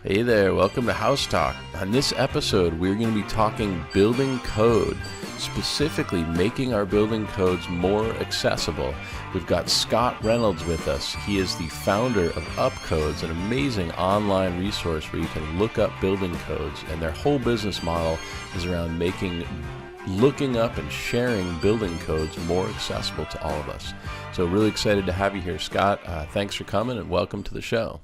Hey there, welcome to House Talk. On this episode, we're going to be talking building code, specifically making our building codes more accessible. We've got Scott Reynolds with us. He is the founder of UpCodes, an amazing online resource where you can look up building codes, and their whole business model is around looking up and sharing building codes more accessible to all of us. So really excited to have you here, Scott. Thanks for coming and welcome to the show.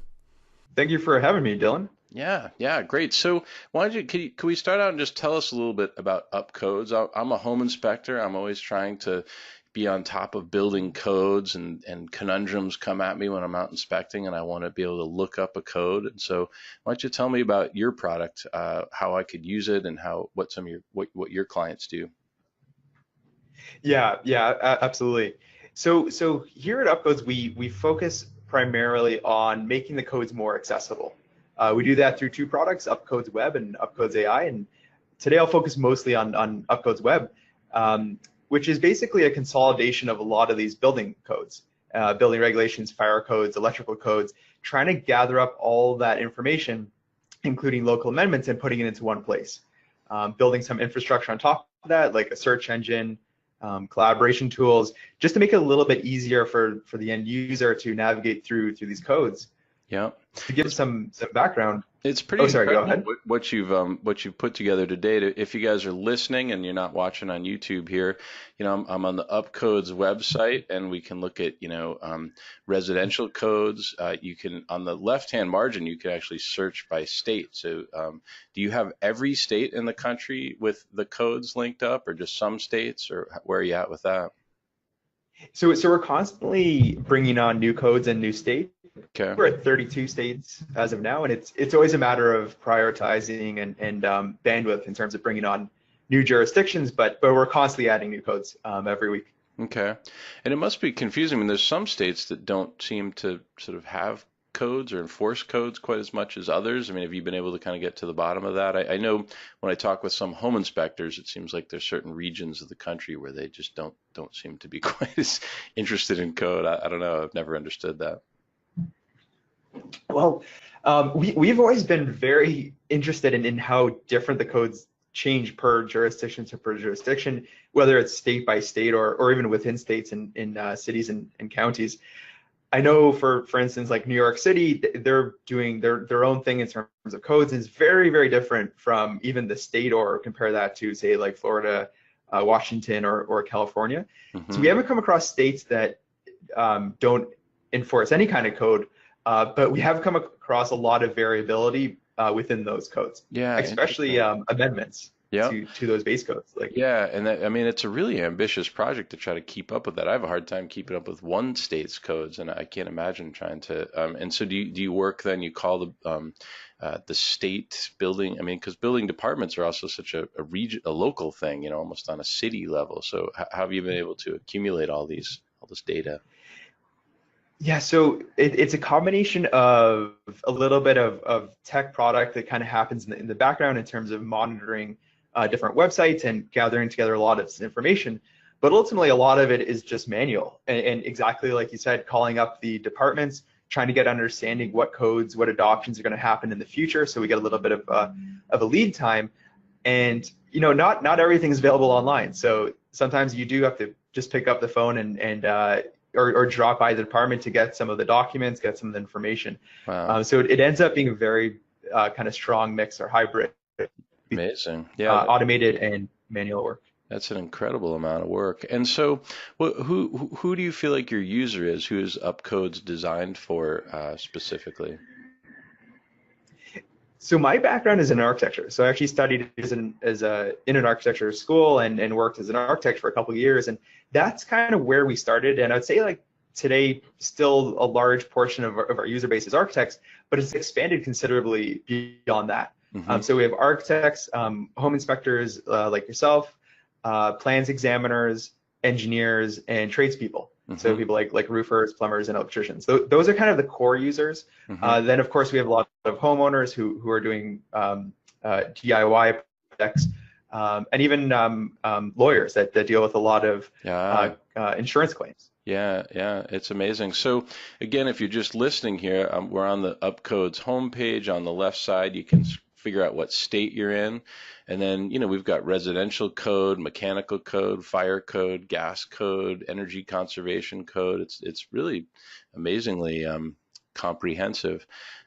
Thank you for having me, Dylan. Yeah, great. So why don't could we start out and just tell us a little bit about UpCodes? I'm a home inspector. I'm always trying to be on top of building codes, and conundrums come at me when I'm out inspecting and I want to be able to look up a code. And so why don't you tell me about your product, how I could use it, and what your clients do? Absolutely. So here at UpCodes, we focus primarily on making the codes more accessible. We do that through two products, UpCodes Web and UpCodes AI. And today I'll focus mostly on UpCodes Web, which is basically a consolidation of a lot of these building codes, building regulations, fire codes, electrical codes, trying to gather up all that information, including local amendments, and putting it into one place. Building some infrastructure on top of that, like a search engine, collaboration tools, just to make it a little bit easier for the end user to navigate through these codes. Yeah. To give some background. It's pretty Go ahead. what you've put together today. If you guys are listening and you're not watching on YouTube here, I'm on the UpCodes website, and we can look at residential codes. You can, on the left-hand margin, you can actually search by state. So do you have every state in the country with the codes linked up, or just some states, or where are you at with that? So we're constantly bringing on new codes and new states. Okay. We're at 32 states as of now, and it's always a matter of prioritizing and bandwidth in terms of bringing on new jurisdictions, but we're constantly adding new codes every week. Okay. And it must be confusing. I mean, there's some states that don't seem to sort of have codes or enforce codes quite as much as others. I mean, have you been able to kind of get to the bottom of that? I know when I talk with some home inspectors, it seems like there's certain regions of the country where they just don't seem to be quite as interested in code. I don't know. I've never understood that. Well, we've always been very interested in how different the codes change per jurisdiction to per jurisdiction, whether it's state by state or even within states and in cities and counties. I know, for instance, like New York City, they're doing their own thing in terms of codes, and it's very, very different from even the state, or compare that to, say, like Florida, Washington, or California. Mm-hmm. So we haven't come across states that don't enforce any kind of code, but we have come across a lot of variability within those codes. Yeah, especially amendments. Yeah. To those base codes. Yeah, and I mean, it's a really ambitious project to try to keep up with that. I have a hard time keeping up with one state's codes, and I can't imagine trying to. And so, do you work then? You call the state building? I mean, because building departments are also such a local thing, almost on a city level. So, how have you been able to accumulate all this data? Yeah, so it's a combination of a little bit of tech product that kind of happens in the background in terms of monitoring different websites and gathering together a lot of information, but ultimately a lot of it is just manual, and exactly like you said, calling up the departments, trying to get understanding what codes, what adoptions are going to happen in the future, so we get a little bit of a lead time, and not everything is available online, so sometimes you do have to just pick up the phone or drop by the department to get some of the documents, get some of the information. Wow. So it ends up being a very kind of strong mix or hybrid. Amazing. Yeah. Automated and manual work. That's an incredible amount of work. And so, who do you feel like your user is? Who is UpCodes designed for specifically? So my background is in architecture. So I actually studied in an architecture school and worked as an architect for a couple of years. And that's kind of where we started. And I'd say, like, today, still a large portion of our user base is architects, but it's expanded considerably beyond that. Mm-hmm. So we have architects, home inspectors like yourself, plans examiners, engineers, and tradespeople. Mm-hmm. So people like roofers, plumbers, and electricians. Those are kind of the core users. Mm-hmm. Then, of course, we have a lot of homeowners who are doing DIY projects, and even lawyers that deal with a lot of insurance claims. Yeah, it's amazing. So again, if you're just listening here, we're on the UpCodes homepage. On the left side, you can figure out what state you're in. And then, we've got residential code, mechanical code, fire code, gas code, energy conservation code. It's really amazingly comprehensive.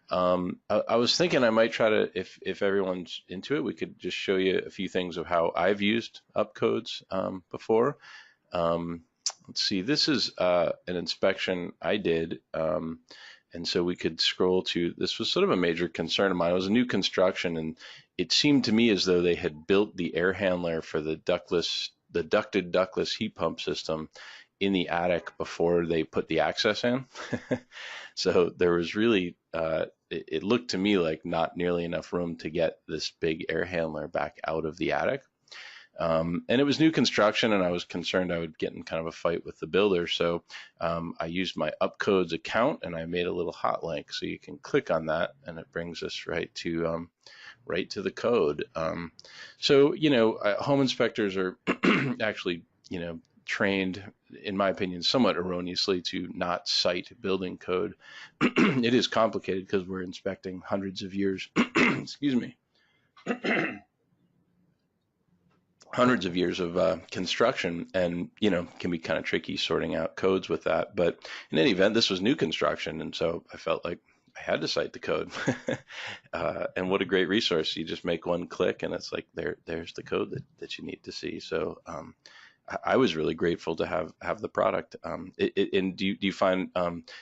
I was thinking I might try to, if everyone's into it, we could just show you a few things of how I've used UpCodes before. Um, let's see, this is an inspection I did. And so we could scroll to, this was sort of a major concern of mine. It was a new construction, and it seemed to me as though they had built the air handler for the ducted ductless heat pump system in the attic before they put the access in. So there was really, it looked to me like not nearly enough room to get this big air handler back out of the attic. And it was new construction, and I was concerned I would get in kind of a fight with the builder. So I used my UpCodes account, and I made a little hot link. So you can click on that, and it brings us right to the code. So home inspectors are actually trained, in my opinion, somewhat erroneously to not cite building code. It is complicated because we're inspecting hundreds of years. Excuse me. Hundreds of years of construction, and can be kind of tricky sorting out codes with that. But in any event, this was new construction, and so I felt like I had to cite the code. And what a great resource! You just make one click, and it's like there's the code that you need to see. So I was really grateful to have the product. And do you find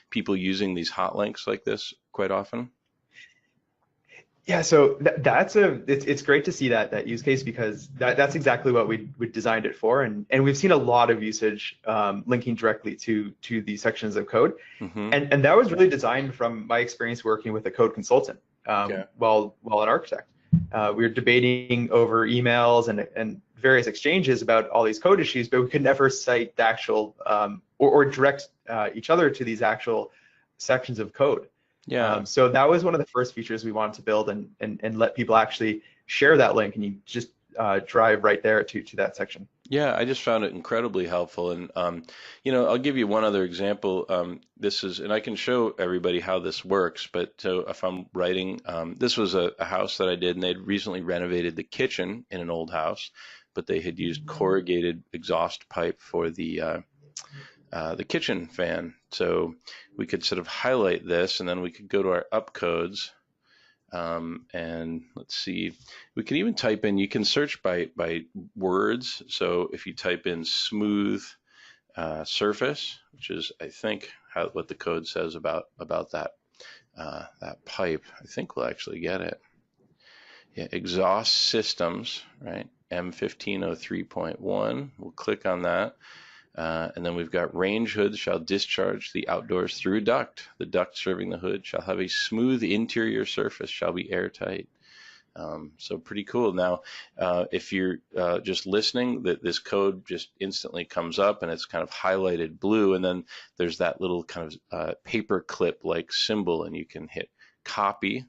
people using these hot links like this quite often? Yeah, so it's great to see that use case, because that's exactly what we designed it for, and we've seen a lot of usage linking directly to these sections of code, Mm-hmm. and that was really designed from my experience working with a code consultant Okay. while an architect. We were debating over emails and various exchanges about all these code issues, but we could never cite the actual or direct each other to these actual sections of code. Yeah. So that was one of the first features we wanted to build, and let people actually share that link, and you just drive right there to that section. Yeah, I just found it incredibly helpful. And, I'll give you one other example. This is, and I can show everybody how this works, but so if I'm writing, this was a house that I did, and they'd recently renovated the kitchen in an old house, but they had used corrugated exhaust pipe for the kitchen fan. So we could sort of highlight this, and then we could go to our UpCodes. And let's see, we can even type in, you can search by words. So if you type in smooth surface, which is, I think, what the code says about that pipe, I think we'll actually get it. Yeah, exhaust systems, right? M1503.1. We'll click on that. And then we've got range hoods shall discharge the outdoors through a duct. The duct serving the hood shall have a smooth interior surface, shall be airtight. So pretty cool. Now, if you're just listening, this code just instantly comes up, and it's kind of highlighted blue, and then there's that little kind of paper clip like symbol, and you can hit copy,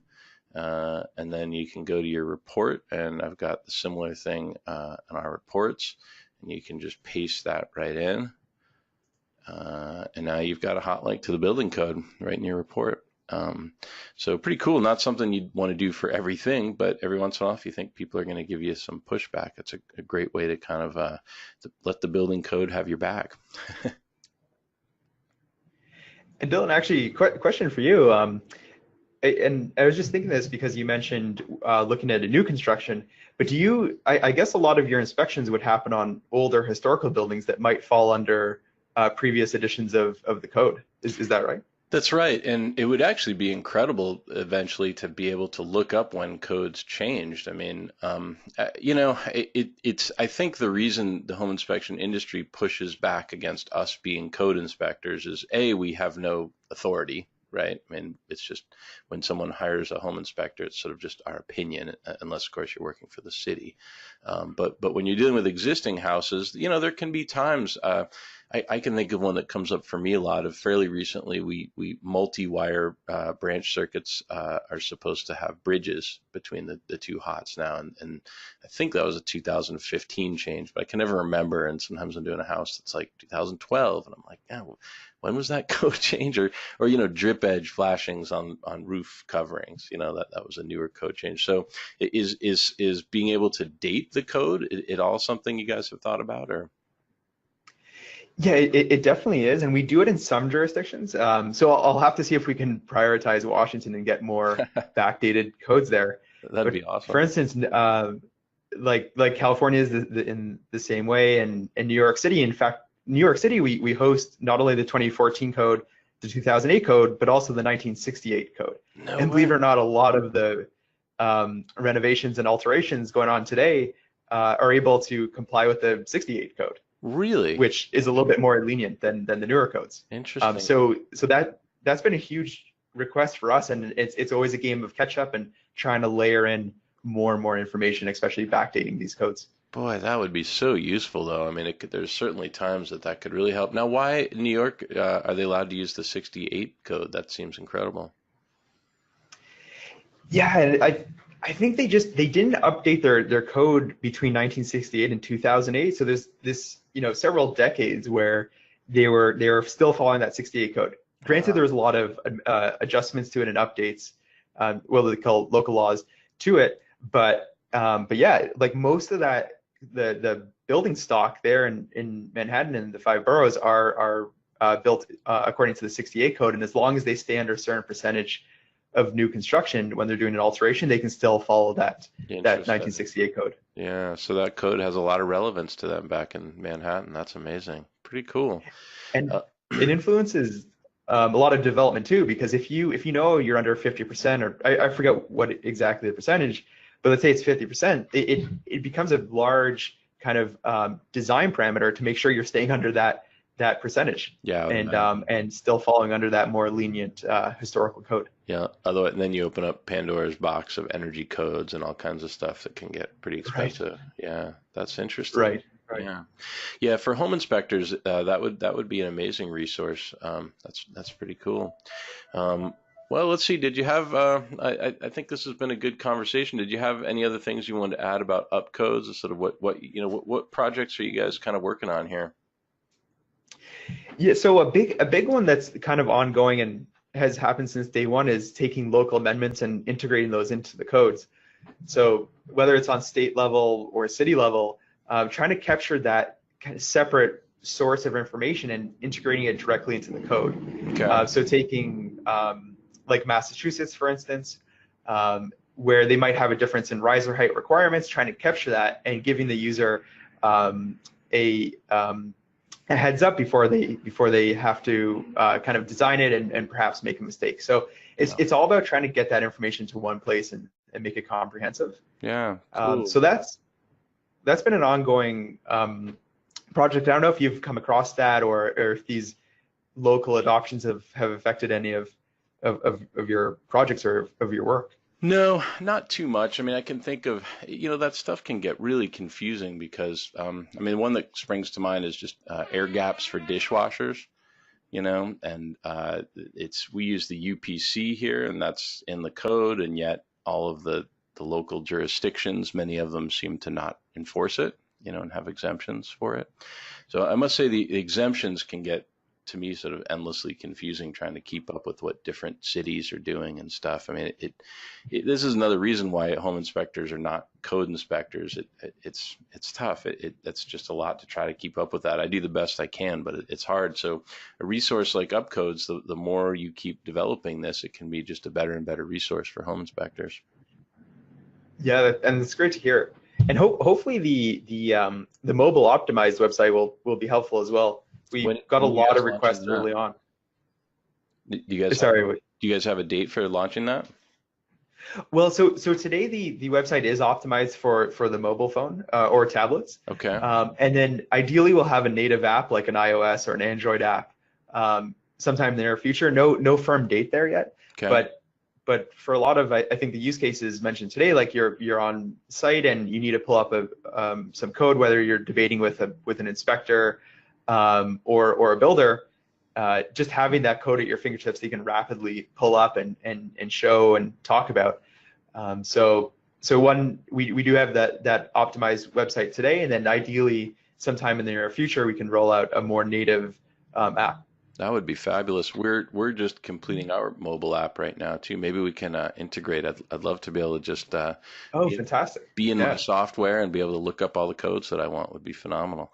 and then you can go to your report, and I've got the similar thing in our reports. And you can just paste that right in. And now you've got a hot link to the building code right in your report. So pretty cool. Not something you'd want to do for everything, but every once in a while, if you think people are going to give you some pushback, it's a great way to kind of to let the building code have your back. And Dylan, actually, question for you. And I was just thinking this because you mentioned looking at a new construction, but I guess a lot of your inspections would happen on older historical buildings that might fall under previous editions of the code. Is that right? That's right. And it would actually be incredible eventually to be able to look up when codes changed. I mean, it's, I think the reason the home inspection industry pushes back against us being code inspectors is we have no authority. Right. I mean, it's just when someone hires a home inspector, it's sort of just our opinion, unless, of course, you're working for the city. But when you're dealing with existing houses, there can be times. I can think of one that comes up for me a lot. Of fairly recently, we multi-wire branch circuits are supposed to have bridges between the two hots now, and I think that was a 2015 change, but I can never remember. And sometimes I'm doing a house that's like 2012, and I'm like, yeah, when was that code change? Or drip edge flashings on roof coverings. That was a newer code change. So is being able to date the code it all something you guys have thought about, or? Yeah, it definitely is, and we do it in some jurisdictions. So I'll have to see if we can prioritize Washington and get more backdated codes there. That'd But be awesome. for instance, like California is in the same way, and in New York City, in fact, New York City, we host not only the 2014 code, the 2008 code, but also the 1968 code. No And believe it way. or not, a lot of the renovations and alterations going on today are able to comply with the 68 code, Really? which is a little bit more lenient than the newer codes. Interesting. So that's been a huge request for us, and it's always a game of catch up and trying to layer in more and more information, especially backdating these codes. Boy, that would be so useful, though. I mean, there's certainly times that could really help. Now, why in New York are they allowed to use the 68 code? That seems incredible. Yeah, and I think they didn't update their code between 1968 and 2008. So there's this several decades where they were still following that 68 code. Granted, there was a lot of adjustments to it and updates, what they call local laws to it, but yeah, like most of that the building stock there in Manhattan and the five boroughs are built according to the 68 code, and as long as they stay under a certain percentage of new construction when they're doing an alteration, they can still follow that Interesting. 1968 code. Yeah, so that code has a lot of relevance to them back in Manhattan. That's amazing. Pretty cool. And Uh, it influences a lot of development too, because if you know you're under 50%, or I forget what exactly the percentage, but let's say it's 50%, it becomes a large kind of design parameter to make sure you're staying under that percentage, yeah, I would imagine. and still falling under that more lenient historical code. Yeah, otherwise, then you open up Pandora's box of energy codes and all kinds of stuff that can get pretty Right. expensive. Yeah, that's interesting. Right. Right. Yeah, yeah. For home inspectors, that would be an amazing resource. That's pretty cool. Well, let's see. Did you have? I think this has been a good conversation. Did you have any other things you wanted to add about UpCodes? Sort of what projects are you guys kind of working on here? Yeah, so a big one that's kind of ongoing and has happened since day one is taking local amendments and integrating those into the codes. So whether it's on state level or city level, trying to capture that kind of separate source of information and integrating it directly into the code. Okay. So taking like Massachusetts, for instance, where they might have a difference in riser height requirements, trying to capture that and giving the user a heads up before they have to kind of design it and perhaps make a mistake. So it's all about trying to get that information to one place and make it comprehensive. Yeah. Cool. So that's been an ongoing project. I don't know if you've come across that or if these local adoptions have affected any of your projects or of your work. No, not too much. I mean, I can think of, that stuff can get really confusing because, I mean, one that springs to mind is just air gaps for dishwashers, and we use the UPC here, and that's in the code, and yet all of the local jurisdictions, many of them seem to not enforce it, and have exemptions for it. So I must say the exemptions can get, to me, sort of endlessly confusing trying to keep up with what different cities are doing and stuff. I mean, this is another reason why home inspectors are not code inspectors. It's tough. That's just a lot to try to keep up with that. I do the best I can, but it's hard. So a resource like UpCodes, the more you keep developing this, it can be just a better and better resource for home inspectors. Yeah, and it's great to hear. And hopefully the mobile optimized website will be helpful as well. We got a lot of requests early on. Do you guys have a date for launching that? Well, so today the website is optimized for the mobile phone or tablets. Okay. And then ideally we'll have a native app like an iOS or an Android app sometime in the near future. No firm date there yet. Okay. But for a lot of I think the use cases mentioned today, like you're on site and you need to pull up some code, whether you're debating with an inspector or a builder, just having that code at your fingertips that you can rapidly pull up and show and talk about. So we do have that optimized website today, and then ideally sometime in the near future we can roll out a more native app. That would be fabulous. We're just completing our mobile app right now too. Maybe we can integrate. I'd love to be able to just Fantastic. Be in my software and be able to look up all the codes that I want. Would be phenomenal.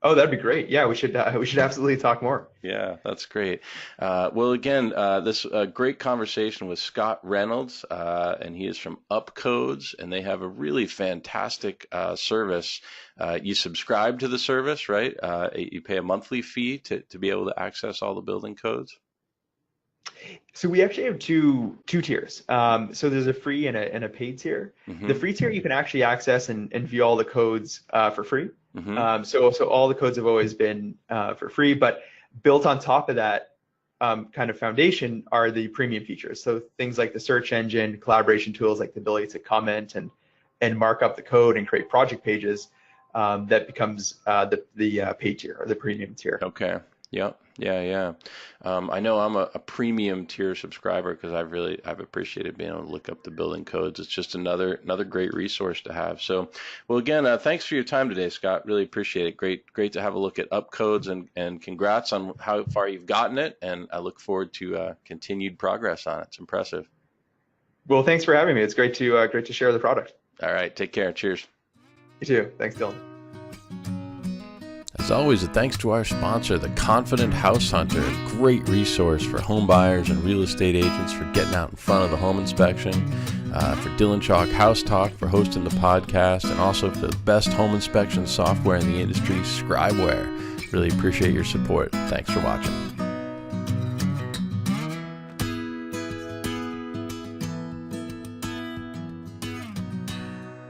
Oh, that'd be great. Yeah, we should absolutely talk more. Yeah, that's great. Well, again, this great conversation with Scott Reynolds, and he is from UpCodes, and they have a really fantastic service. You subscribe to the service, right? You pay a monthly fee to be able to access all the building codes. So we actually have two tiers. So there's a free and a paid tier. Mm-hmm. The free tier you can actually access and view all the codes for free. Mm-hmm. So all the codes have always been for free, but built on top of that kind of foundation are the premium features. So things like the search engine, collaboration tools like the ability to comment and mark up the code and create project pages. That becomes the paid tier or the premium tier. Okay. Yep. Yeah. I know I'm a premium tier subscriber because I've appreciated being able to look up the building codes. It's just another great resource to have. So, well, again, thanks for your time today, Scott. Really appreciate it. Great to have a look at UpCodes, and congrats on how far you've gotten it. And I look forward to continued progress on it. It's impressive. Well, thanks for having me. It's great to share the product. All right. Take care. Cheers. You too. Thanks, Dylan. As always, a thanks to our sponsor, the Confident House Hunter, a great resource for home buyers and real estate agents for getting out in front of the home inspection, for Dylan Chalk House Talk for hosting the podcast, and also for the best home inspection software in the industry, Scribeware. Really appreciate your support. Thanks for watching.